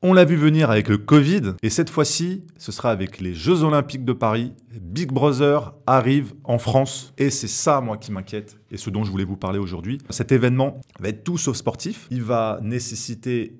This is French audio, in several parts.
On l'a vu venir avec le Covid, et cette fois-ci, ce sera avec les Jeux Olympiques de Paris. Big Brother arrive en France, et c'est ça, moi, qui m'inquiète, et ce dont je voulais vous parler aujourd'hui. Cet événement va être tout sauf sportif. Il va nécessiter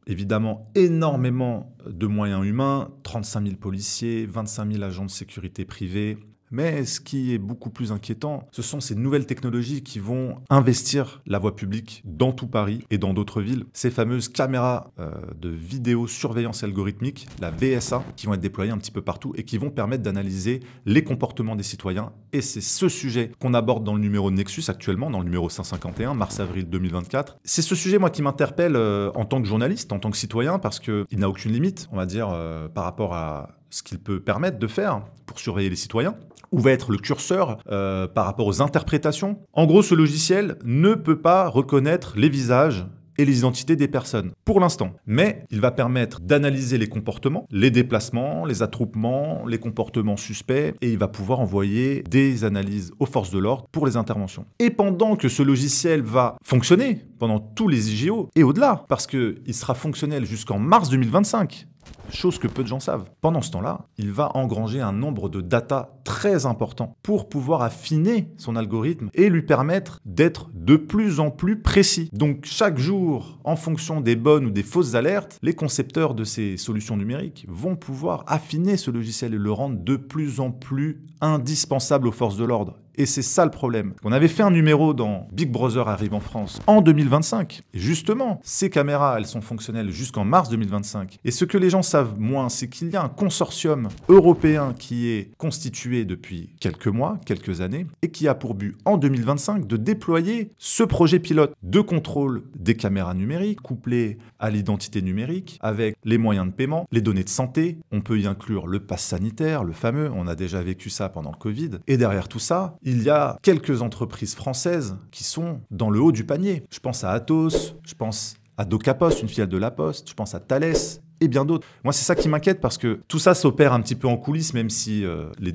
évidemment énormément de moyens humains, 35 000 policiers, 25 000 agents de sécurité privés. Mais ce qui est beaucoup plus inquiétant, ce sont ces nouvelles technologies qui vont investir la voie publique dans tout Paris et dans d'autres villes. Ces fameuses caméras de vidéosurveillance algorithmique, la VSA, qui vont être déployées un petit peu partout et qui vont permettre d'analyser les comportements des citoyens. Et c'est ce sujet qu'on aborde dans le numéro de Nexus actuellement, dans le numéro 151, mars-avril 2024. C'est ce sujet, moi, qui m'interpelle en tant que journaliste, en tant que citoyen, parce qu'il n'a aucune limite, on va dire, par rapport à ce qu'il peut permettre de faire pour surveiller les citoyens. Où va être le curseur par rapport aux interprétations? En gros, ce logiciel ne peut pas reconnaître les visages et les identités des personnes, pour l'instant. Mais il va permettre d'analyser les comportements, les déplacements, les attroupements, les comportements suspects, et il va pouvoir envoyer des analyses aux forces de l'ordre pour les interventions. Et pendant que ce logiciel va fonctionner, pendant tous les JO, et au-delà, parce qu'il sera fonctionnel jusqu'en mars 2025, chose que peu de gens savent. Pendant ce temps-là, il va engranger un nombre de data très important pour pouvoir affiner son algorithme et lui permettre d'être de plus en plus précis. Donc chaque jour, en fonction des bonnes ou des fausses alertes, les concepteurs de ces solutions numériques vont pouvoir affiner ce logiciel et le rendre de plus en plus indispensable aux forces de l'ordre. Et c'est ça le problème. On avait fait un numéro dans Big Brother arrive en France en 2025. Et justement, ces caméras, elles sont fonctionnelles jusqu'en mars 2025. Et ce que les gens savent moins, c'est qu'il y a un consortium européen qui est constitué depuis quelques mois, quelques années, et qui a pour but en 2025 de déployer ce projet pilote de contrôle des caméras numériques, couplé à l'identité numérique, avec les moyens de paiement, les données de santé. On peut y inclure le pass sanitaire, le fameux, on a déjà vécu ça pendant le Covid. Et derrière tout ça, il y a quelques entreprises françaises qui sont dans le haut du panier. Je pense à Atos, je pense à DocaPost, une filiale de La Poste, je pense à Thales et bien d'autres. Moi, c'est ça qui m'inquiète parce que tout ça s'opère un petit peu en coulisses, même si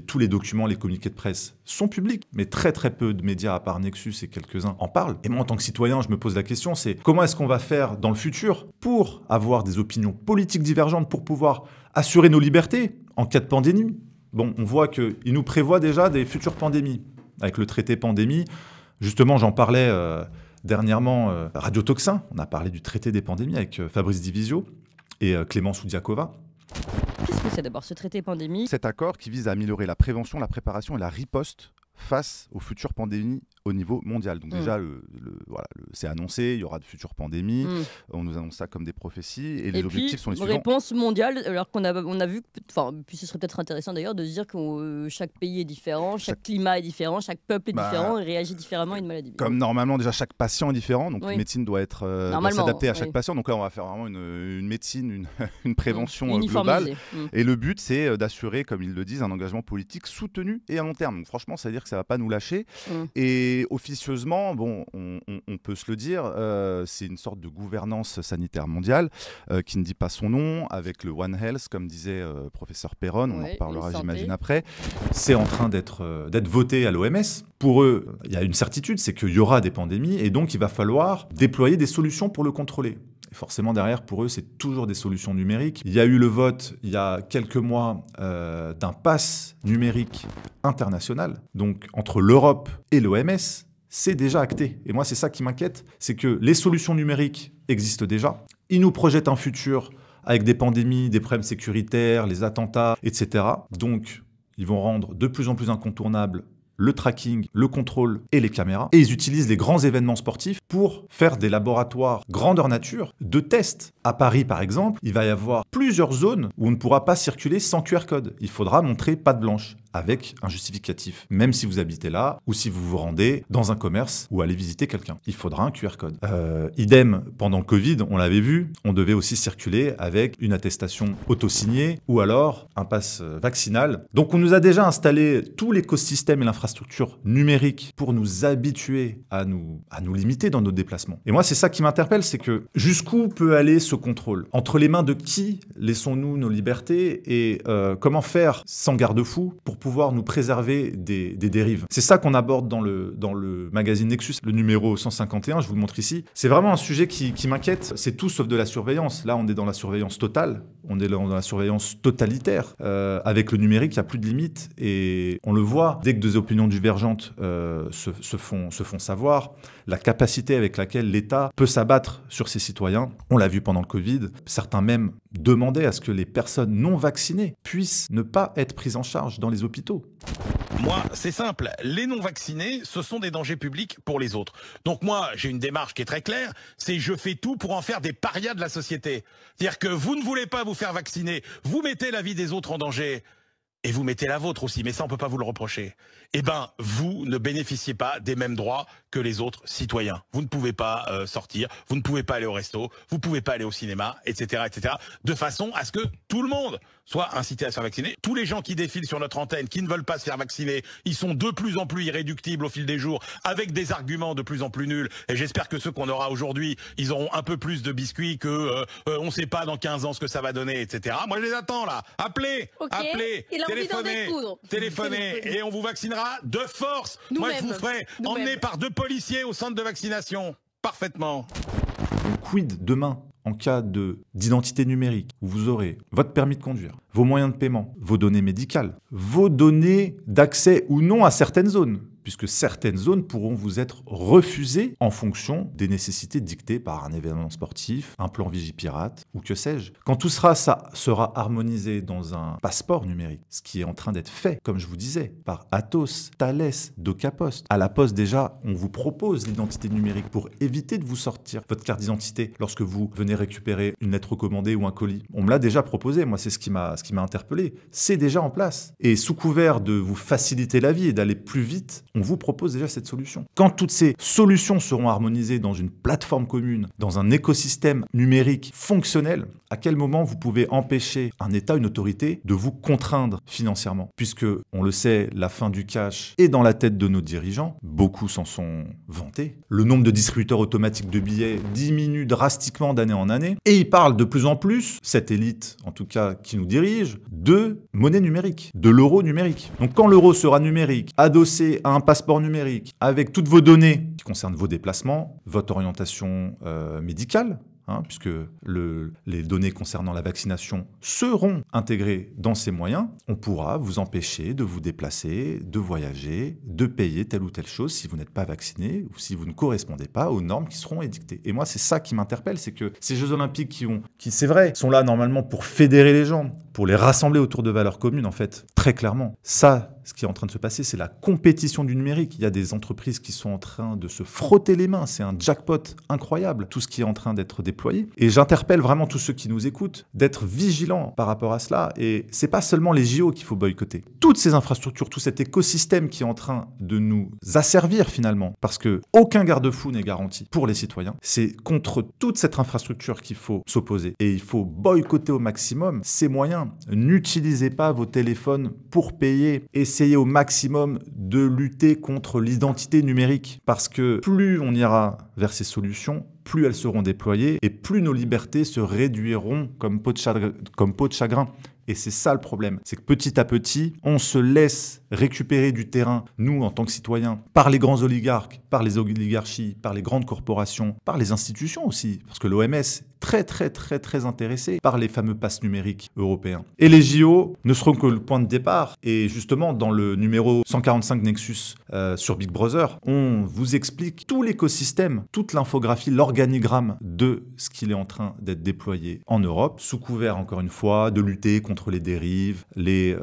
tous les documents, les communiqués de presse sont publics, mais très très peu de médias, à part Nexus et quelques-uns, en parlent. Et moi, en tant que citoyen, je me pose la question, c'est comment est-ce qu'on va faire dans le futur pour avoir des opinions politiques divergentes, pour pouvoir assurer nos libertés en cas de pandémie? Bon, on voit qu'il nous prévoit déjà des futures pandémies. Avec le traité pandémie, justement, j'en parlais dernièrement à Radio Toxin. On a parlé du traité des pandémies avec Fabrice Divisio et Clémence Oudiakova. Qu'est-ce que c'est d'abord ce traité pandémie? Cet accord qui vise à améliorer la prévention, la préparation et la riposte face aux futures pandémies au niveau mondial. Donc déjà, c'est annoncé, il y aura de futures pandémies, on nous annonce ça comme des prophéties, et les objectifs sont les suivants. Réponse mondiale, alors qu'on a vu, puis ce serait peut-être intéressant d'ailleurs de se dire que chaque pays est différent, chaque climat est différent, chaque peuple est différent et réagit différemment à une maladie. Comme normalement, déjà, chaque patient est différent, donc une médecine doit s'adapter à chaque patient. Donc là, on va faire vraiment une médecine, une prévention globale. Et le but, c'est d'assurer, comme ils le disent, un engagement politique soutenu et à long terme. Donc franchement, ça veut dire que ça ne va pas nous lâcher. Et officieusement, bon, on peut se le dire, c'est une sorte de gouvernance sanitaire mondiale qui ne dit pas son nom, avec le One Health, comme disait professeur Perron, on en reparlera j'imagine après. C'est en train d'être voté à l'OMS. Pour eux, il y a une certitude, c'est qu'il y aura des pandémies et donc il va falloir déployer des solutions pour le contrôler. Et forcément, derrière, pour eux, c'est toujours des solutions numériques. Il y a eu le vote, il y a quelques mois, d'un pass numérique international. Donc, entre l'Europe et l'OMS, c'est déjà acté. Et moi, c'est ça qui m'inquiète, c'est que les solutions numériques existent déjà. Ils nous projettent un futur avec des pandémies, des problèmes sécuritaires, les attentats, etc. Donc, ils vont rendre de plus en plus incontournable le tracking, le contrôle et les caméras. Et ils utilisent les grands événements sportifs pour faire des laboratoires grandeur nature de tests. À Paris, par exemple, il va y avoir plusieurs zones où on ne pourra pas circuler sans QR code. Il faudra montrer patte blanche avec un justificatif, même si vous habitez là ou si vous vous rendez dans un commerce ou allez visiter quelqu'un. Il faudra un QR code. Idem, pendant le Covid, on l'avait vu, on devait aussi circuler avec une attestation auto-signée ou alors un pass vaccinal. Donc on nous a déjà installé tout l'écosystème et l'infrastructure infrastructures numériques pour nous habituer à nous limiter dans nos déplacements. Et moi, c'est ça qui m'interpelle, c'est que jusqu'où peut aller ce contrôle? Entre les mains de qui laissons-nous nos libertés et comment faire sans garde-fou pour pouvoir nous préserver des dérives? C'est ça qu'on aborde dans le magazine Nexus, le numéro 151, je vous le montre ici. C'est vraiment un sujet qui m'inquiète. C'est tout sauf de la surveillance. Là, on est dans la surveillance totale. On est dans la surveillance totalitaire. Avec le numérique, il n'y a plus de limites. Et on le voit, dès que des opinions divergentes se font savoir, la capacité avec laquelle l'État peut s'abattre sur ses citoyens, on l'a vu pendant le Covid, certains même demandaient à ce que les personnes non vaccinées puissent ne pas être prises en charge dans les hôpitaux. Moi, c'est simple. Les non-vaccinés, ce sont des dangers publics pour les autres. Donc moi, j'ai une démarche qui est très claire, c'est je fais tout pour en faire des parias de la société. C'est-à-dire que vous ne voulez pas vous faire vacciner, vous mettez la vie des autres en danger. Et vous mettez la vôtre aussi, mais ça on peut pas vous le reprocher. Eh ben, vous ne bénéficiez pas des mêmes droits que les autres citoyens. Vous ne pouvez pas sortir, vous ne pouvez pas aller au resto, vous pouvez pas aller au cinéma, etc., etc. De façon à ce que tout le monde soit incité à se faire vacciner. Tous les gens qui défilent sur notre antenne, qui ne veulent pas se faire vacciner, ils sont de plus en plus irréductibles au fil des jours, avec des arguments de plus en plus nuls. Et j'espère que ceux qu'on aura aujourd'hui, ils auront un peu plus de biscuits que on sait pas dans 15 ans ce que ça va donner, etc. Moi je les attends là. Appelez, appelez. Téléphonez et on vous vaccinera de force. Moi, je vous ferai emmener par 2 policiers au centre de vaccination. Parfaitement. Quid demain en cas d'identité numérique où vous aurez votre permis de conduire, vos moyens de paiement, vos données médicales, vos données d'accès ou non à certaines zones, puisque certaines zones pourront vous être refusées en fonction des nécessités dictées par un événement sportif, un plan Vigipirate ou que sais-je. Quand tout ça sera harmonisé dans un passeport numérique, ce qui est en train d'être fait, comme je vous disais, par Atos, Thales, DocaPost. À la Poste déjà, on vous propose l'identité numérique pour éviter de vous sortir votre carte d'identité lorsque vous venez récupérer une lettre recommandée ou un colis. On me l'a déjà proposé, moi c'est ce qui m'a interpellé. C'est déjà en place. Et sous couvert de vous faciliter la vie et d'aller plus vite, on vous propose déjà cette solution. Quand toutes ces solutions seront harmonisées dans une plateforme commune, dans un écosystème numérique fonctionnel, à quel moment vous pouvez empêcher un État, une autorité, de vous contraindre financièrement? Puisque, on le sait, la fin du cash est dans la tête de nos dirigeants, beaucoup s'en sont vantés. Le nombre de distributeurs automatiques de billets diminue drastiquement d'année en année, et ils parlent de plus en plus, cette élite en tout cas qui nous dirige, de monnaie numérique, de l'euro numérique. Donc quand l'euro sera numérique, adossé à un passeport numérique, avec toutes vos données qui concernent vos déplacements, votre orientation médicale, puisque les données concernant la vaccination seront intégrées dans ces moyens, on pourra vous empêcher de vous déplacer, de voyager, de payer telle ou telle chose si vous n'êtes pas vacciné ou si vous ne correspondez pas aux normes qui seront édictées. Et moi, c'est ça qui m'interpelle, c'est que ces Jeux Olympiques qui c'est vrai, sont là normalement pour fédérer les gens, pour les rassembler autour de valeurs communes, en fait, très clairement. Ça, ce qui est en train de se passer, c'est la compétition du numérique. Il y a des entreprises qui sont en train de se frotter les mains. C'est un jackpot incroyable, tout ce qui est en train d'être déployé. Et j'interpelle vraiment tous ceux qui nous écoutent d'être vigilants par rapport à cela. Et c'est pas seulement les JO qu'il faut boycotter. Toutes ces infrastructures, tout cet écosystème qui est en train de nous asservir finalement, parce que aucun garde-fou n'est garanti pour les citoyens. C'est contre toute cette infrastructure qu'il faut s'opposer. Et il faut boycotter au maximum ces moyens. N'utilisez pas vos téléphones pour payer. Essayez au maximum de lutter contre l'identité numérique, parce que plus on ira vers ces solutions, plus elles seront déployées et plus nos libertés se réduiront comme peau de chagrin. Et c'est ça le problème, c'est que petit à petit, on se laisse récupérer du terrain, nous en tant que citoyens, par les grands oligarques, par les oligarchies, par les grandes corporations, par les institutions aussi, parce que l'OMS est très intéressée par les fameux passes numériques européens. Et les JO ne seront que le point de départ. Et justement, dans le numéro 145 Nexus sur Big Brother, on vous explique tout l'écosystème, toute l'infographie, l'organigramme de ce qu'il est en train d'être déployé en Europe, sous couvert, encore une fois, de lutter contre les dérives, les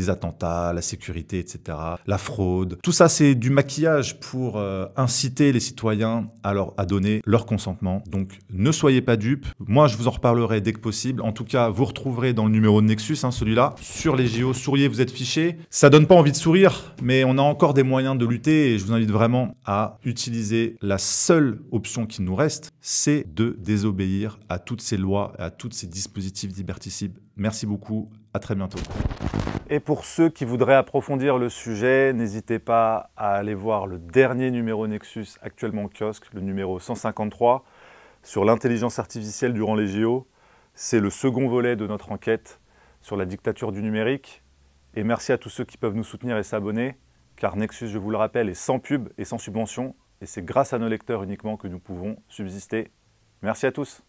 attentats, la sécurité, etc., la fraude. Tout ça, c'est du maquillage pour inciter les citoyens à donner leur consentement. Donc, ne soyez pas dupes. Moi, je vous en reparlerai dès que possible. En tout cas, vous retrouverez dans le numéro de Nexus, celui-là, sur les JO. Souriez, vous êtes fichés. Ça donne pas envie de sourire, mais on a encore des moyens de lutter et je vous invite vraiment à utiliser la seule option solution qui nous reste, c'est de désobéir à toutes ces lois, à tous ces dispositifs liberticides. Merci beaucoup, à très bientôt. Et pour ceux qui voudraient approfondir le sujet, n'hésitez pas à aller voir le dernier numéro Nexus actuellement au kiosque, le numéro 153, sur l'intelligence artificielle durant les JO. C'est le second volet de notre enquête sur la dictature du numérique. Et merci à tous ceux qui peuvent nous soutenir et s'abonner, car Nexus, je vous le rappelle, est sans pub et sans subvention. Et c'est grâce à nos lecteurs uniquement que nous pouvons subsister. Merci à tous.